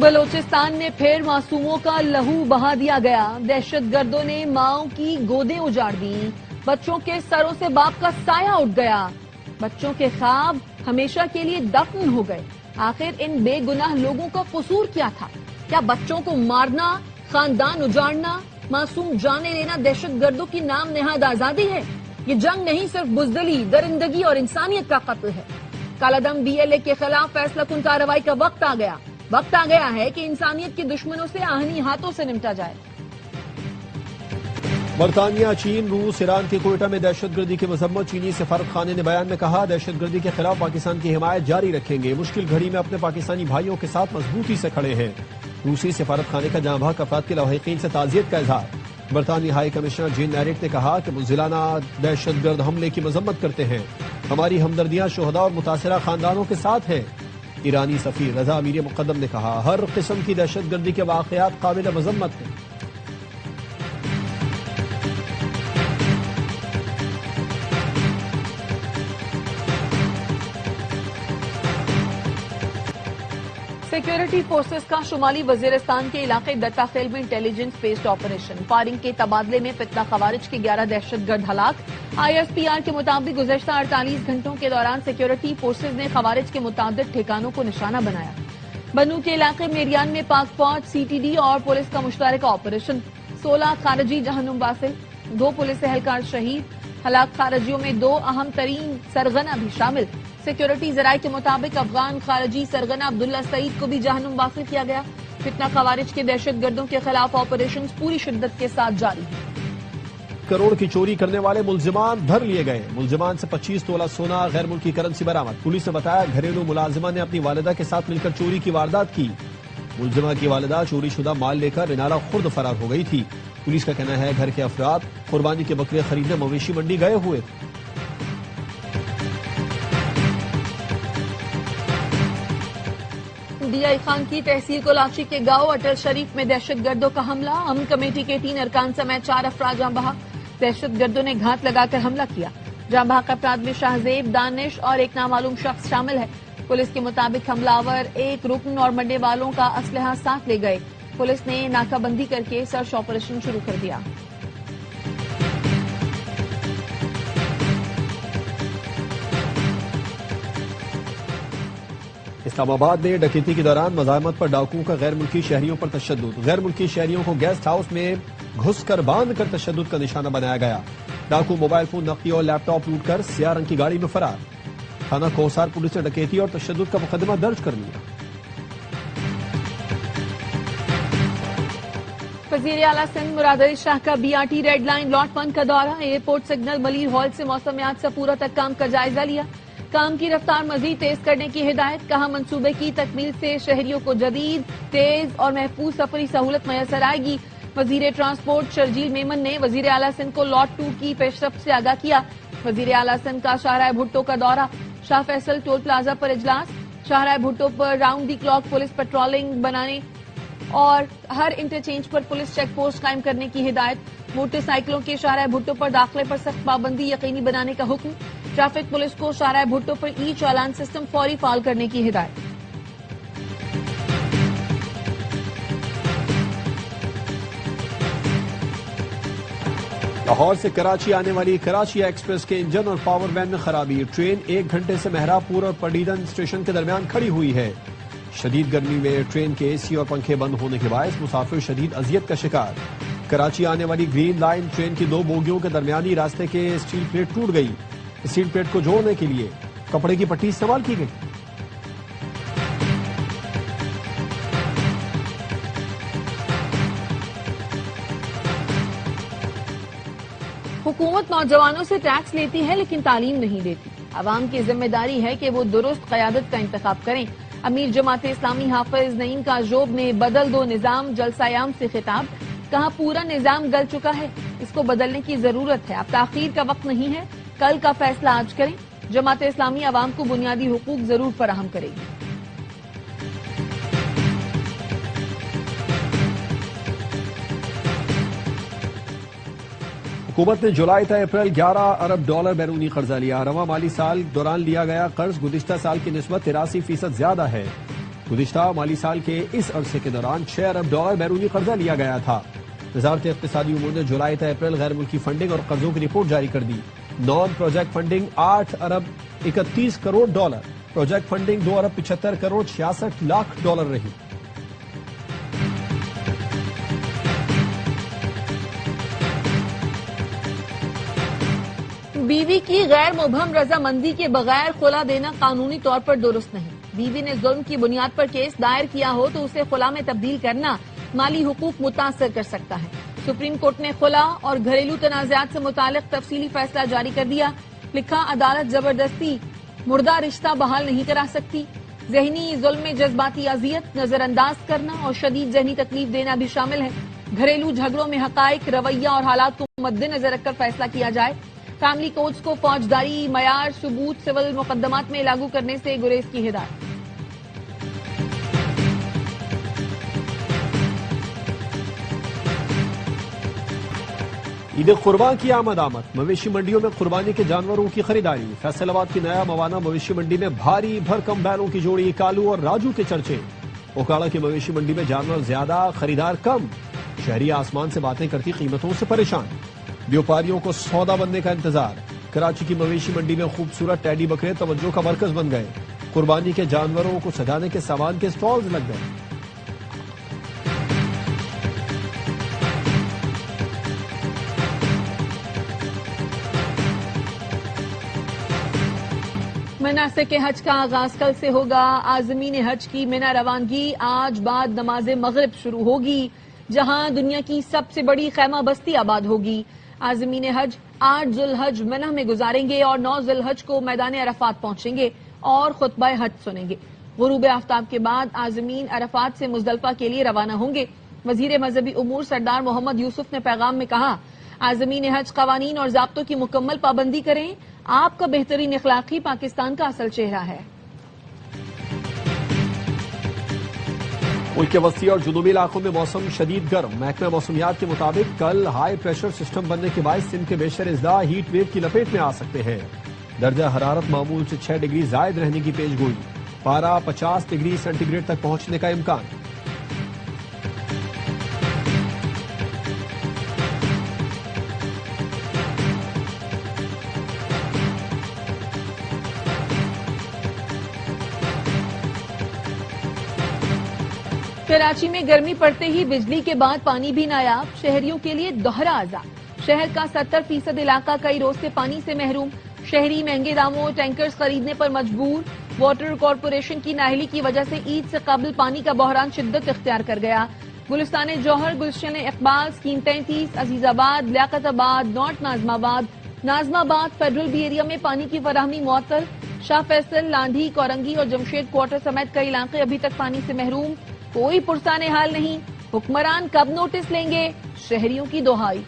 بلوچستان میں پھر معصوموں کا لہو بہا دیا گیا. دہشت گردوں نے ماؤں کی گودیں اجاڑ دی. بچوں کے سروں سے باپ کا سایہ اٹھ گیا. بچوں کے خواب ہمیشہ کے لیے دفن ہو گئے. آخر ان بے گناہ لوگوں کا قصور کیا تھا؟ کیا بچوں کو مارنا، خاندان اجاڑنا، معصوم جانیں لینا دہشت گردوں کی نام نہاد آزادی ہے؟ یہ جنگ نہیں، صرف بزدلی، درندگی اور انسانیت کا قتل ہے. کالعدم BLA کے خلاف فیصلہ کن کارروائی کا وقت آ گیا. وقت آ گیا ہے کہ انسانیت کے دشمنوں سے آہنی ہاتھوں سے نمٹا جائے. برطانیہ، چین، روس، ایران کے کوئٹہ میں دہشت گردی کی مذمت. چینی سفارت خانے نے بیان میں کہا دہشت گردی کے خلاف پاکستان کی حمایت جاری رکھیں گے. مشکل گھڑی میں اپنے پاکستانی بھائیوں کے ساتھ مضبوطی سے کھڑے ہیں. روسی سفارت خانے کا جاں بحق افراد کے لواحقین سے تعزیت کا اظہار. برطانوی ہائی کمشنر جین نیریٹ نے کہا کہ بزدلانہ دہشت گرد حملے کی مذمت کرتے ہیں. ہماری ہمدردیاں شہداء اور متاثرہ خاندانوں کے ساتھ ہیں. ایرانی سفیر رضا امیر مقدم نے کہا ہر قسم کی دہشت گردی کے واقعات قابل مذمت ہیں. سیکیورٹی فورسز کا شمالی وزیرستان کے علاقے ڈٹا خیل میں انٹیلیجنس بیسڈ آپریشن. فائرنگ کے تبادلے میں فتنہ خوارج کے 11 دہشت گرد ہلاک. ISPR کے مطابق گزشتہ 48 گھنٹوں کے دوران سیکیورٹی فورسز نے خوارج کے متعدد ٹھکانوں کو نشانہ بنایا. بنو کے علاقے میریان میں پاک فوج، CTD اور پولیس کا مشترکہ آپریشن. 16 خارجی جہنم واصل، 2 پولیس اہلکار شہید. ہلاک خارجیوں میں 2 اہم ترین سرغنہ بھی شامل. سیکیورٹی ذرائع کے مطابق افغان خارجی سرغنہ عبداللہ سعید کو بھی جہنم واصل کیا گیا. فتنہ خوارج کے دہشت گردوں کے خلاف آپریشن پوری شدت کے ساتھ جاری ہیں. کروڑ کی چوری کرنے والے ملزمان دھر لیے گئے. ملزمان سے 25 تولہ سونا، غیر ملکی کرنسی برآمد. پولیس نے بتایا گھریلو ملازمہ نے اپنی والدہ کے ساتھ مل کر چوری کی واردات کی. ملزمہ کی والدہ چوری شدہ مال لے کر رنالہ خرد فرار ہو گئی تھی. پولیس کا کہنا ہے گھر کے افراد قربانی کے بکرے خریدنے مویشی منڈی گئے ہوئے تھے. DI خان کی تحصیل کولاچی کے گاؤں اٹل شریف میں دہشت گردوں کا حملہ. امن کمیٹی کے 3 ارکان سمیت 4 افراد جاں بحق. دہشت گردوں نے گھات لگا کر حملہ کیا. جاں بحق افراد میں شاہزیب، دانش اور ایک نامعلوم شخص شامل ہے. پولیس کے مطابق حملہ آور ایک رکن اور منڈے والوں کا اسلحہ ساتھ لے گئے. پولیس نے ناکہ بندی کر کے سرچ آپریشن شروع کر دیا. اسلام آباد میں ڈکیتی کے دوران مزاحمت پر ڈاکوؤں کا غیر ملکی شہریوں پر تشدد. غیر ملکی شہریوں کو گیسٹ ہاؤس میں گھس کر باندھ کر تشدد کا نشانہ بنایا گیا. ڈاکو موبائل فون، نقدی اور لیپ ٹاپ لوٹ کر سیاہ رنگ کی گاڑی میں فرار. تھانہ کوسار پولیس نے ڈکیتی اور تشدد کا مقدمہ درج کر لیا. وزیر اعلیٰ سندھ مراد علی شاہ کا BRT ریڈ لائن لاٹ 1 کا دورہ. ایئرپورٹ سگنل ملیر ہال سے موسمیات سے پورا تک کام کا جائزہ لیا. کام کی رفتار مزید تیز کرنے کی ہدایت. کہا منصوبے کی تکمیل سے شہریوں کو جدید، تیز اور محفوظ سفری سہولت میسر آئے گی. وزیر ٹرانسپورٹ شرجیل میمن نے وزیر اعلیٰ سندھ کو لاٹ 2 کی پیشرفت سے آگاہ کیا. وزیر اعلیٰ سندھ کا شاہراہ بھٹو کا دورہ. شاہ فیصل ٹول پلازا پر اجلاس. شاہراہ بھٹو پر round the clock police patrolling بنانے اور ہر انٹرچینج پر پولیس چیک پوسٹ قائم کرنے کی ہدایت. موٹر سائیکلوں کے شاہراہ بھٹو پر داخلے پر سخت پابندی یقینی بنانے کا حکم. ٹریفک پولیس کو شاہراہ بھٹو پر ای چالان سسٹم فوری فعال کرنے کی ہدایت. لاہور سے کراچی آنے والی کراچی ایکسپریس کے انجن اور پاور وین میں خرابی. ٹرین 1 گھنٹے سے مہراب پور اور پڈیدن اسٹیشن کے درمیان کھڑی ہوئی ہے. شدید گرمی میں ٹرین کے AC اور پنکھے بند ہونے کے باعث مسافر شدید اذیت کا شکار. کراچی آنے والی گرین لائن ٹرین کی 2 بوگیوں کے درمیانی راستے کے اسٹیل پلیٹ ٹوٹ گئی. اسٹیل پلیٹ کو جوڑنے کے لیے کپڑے کی پٹی استعمال کی گئی. حکومت نوجوانوں سے ٹیکس لیتی ہے لیکن تعلیم نہیں دیتی. عوام کی ذمہ داری ہے کہ وہ درست قیادت کا انتخاب کریں. امیر جماعت اسلامی حافظ نعیم کاژوب نے بدل دو نظام جلسہ عام سے خطاب. کہا پورا نظام گل چکا ہے، اس کو بدلنے کی ضرورت ہے. اب تاخیر کا وقت نہیں ہے، کل کا فیصلہ آج کریں. جماعت اسلامی عوام کو بنیادی حقوق ضرور فراہم کرے گی. حکومت نے جولائی تا اپریل 11 ارب ڈالر بیرونی قرضہ لیا. رواں مالی سال دوران لیا گیا قرض گزشتہ سال کی نسبت 83% زیادہ ہے. گزشتہ مالی سال کے اس عرصے کے دوران $6 ارب بیرونی قرضہ لیا گیا تھا۔ وزارت اقتصادی امور نے جولائی تا اپریل غیر ملکی فنڈنگ اور قرضوں کی رپورٹ جاری کر دی۔ نان پروجیکٹ فنڈنگ $8 ارب 31 کروڑ، پروجیکٹ فنڈنگ $2 ارب 75 کروڑ 66 لاکھ رہی۔ بیوی کی غیر مبہم رضامندی کے بغیر خلا دینا قانونی طور پر درست نہیں۔ بیوی نے ظلم کی بنیاد پر کیس دائر کیا ہو تو اسے خلا میں تبدیل کرنا مالی حقوق متاثر کر سکتا ہے۔ سپریم کورٹ نے خلا اور گھریلو تنازعات سے متعلق تفصیلی فیصلہ جاری کر دیا۔ لکھا، عدالت زبردستی مردہ رشتہ بحال نہیں کرا سکتی۔ ذہنی ظلم میں جذباتی اذیت، نظر انداز کرنا اور شدید ذہنی تکلیف دینا بھی شامل ہے۔ گھریلو جھگڑوں میں حقائق، رویہ اور حالات کو مد نظر رکھ کر فیصلہ کیا جائے۔ فیملی کوڈز کو فوجداری معیار ثبوت سول مقدمات میں لاگو کرنے سے گریز کی ہدایت۔ عید قربان کی آمد مویشی منڈیوں میں قربانی کے جانوروں کی خریداری۔ فیصل آباد کی نیا موانہ مویشی منڈی میں بھاری بھرکم بیلوں کی جوڑی کالو اور راجو کے چرچے۔ اوکاڑا کی مویشی منڈی میں جانور زیادہ، خریدار کم، شہری آسمان سے باتیں کرتی قیمتوں سے پریشان، بیوپاریوں کو سودا بننے کا انتظار۔ کراچی کی مویشی منڈی میں خوبصورت ٹیڈی بکرے توجہ کا مرکز بن گئے۔ قربانی کے جانوروں کو سجانے کے سامان کے سٹالز لگ گئے۔ مناسک حج کا آغاز کل سے ہوگا۔ عازمین حج کی منا روانگی آج بعد نماز مغرب شروع ہوگی، جہاں دنیا کی سب سے بڑی خیمہ بستی آباد ہوگی۔ عازمین حج 8 ذی الحج منہ میں گزاریں گے اور 9 ذی الحج کو میدان عرفات پہنچیں گے اور خطبہ حج سنیں گے۔ غروب آفتاب کے بعد عازمین عرفات سے مزدلفہ کے لیے روانہ ہوں گے۔ وزیر مذہبی امور سردار محمد یوسف نے پیغام میں کہا، عازمین حج قوانین اور ضابطوں کی مکمل پابندی کریں۔ آپ کا بہترین اخلاق ہی پاکستان کا اصل چہرہ ہے۔ ملک کے وسطی اور جنوبی علاقوں میں موسم شدید گرم۔ محکمہ موسمیات کے مطابق کل ہائی پریشر سسٹم بننے کے باعث سندھ کے بیشتر اضلاع ہیٹ ویو کی لپیٹ میں آ سکتے ہیں۔ درجہ حرارت معمول سے 6 ڈگری زائد رہنے کی پیش گوئی۔ پارہ 50 ڈگری سینٹی گریڈ تک پہنچنے کا امکان۔ کراچی میں گرمی پڑتے ہی بجلی کے بعد پانی بھی نایاب، شہریوں کے لیے دوہرا عذاب۔ شہر کا 70% علاقہ کئی روز سے پانی سے محروم، شہری مہنگے داموں ٹینکرز خریدنے پر مجبور۔ واٹر کارپوریشن کی نااہلی کی وجہ سے عید سے قبل پانی کا بحران شدت اختیار کر گیا۔ گلستان جوہر، گلشن اقبال، اسکیم 33، عزیز آباد، لیاقت آباد، نارتھ نازم آباد فیڈرل بی ایریا میں پانی کی فراہمی معطل۔ شاہ فیصل، لاندھی، کورنگی اور جمشید کوارٹر سمیت کئی علاقے ابھی تک پانی سے محروم، کوئی پرسان حال نہیں۔ حکمران کب نوٹس لیں گے؟ شہریوں کی دہائی۔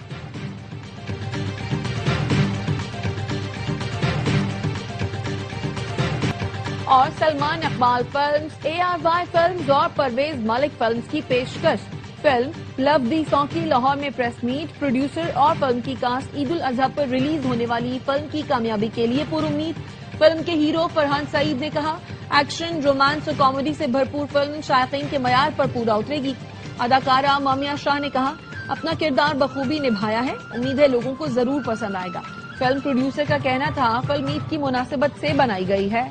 اور Salman Iqbal films, ARY films اور پرویز ملک فلمز کی پیشکش۔ فلم لو دی سانگ کی لاہور میں پریس میٹ، پروڈیوسر اور فلم کی کاسٹ عید الاضحیٰ پر ریلیز ہونے والی فلم کی کامیابی کے لیے پر امید۔ فلم کے ہیرو فرحان سعید نے کہا، ایکشن، رومانس اور کامیڈی سے بھرپور فلم شائقین کے معیار پر پورا اترے گی۔ اداکارہ مامیہ شاہ نے کہا، اپنا کردار بخوبی نبھایا ہے، امید ہے لوگوں کو ضرور پسند آئے گا۔ فلم پروڈیوسر کا کہنا تھا، فلم عید کی مناسبت سے بنائی گئی ہے۔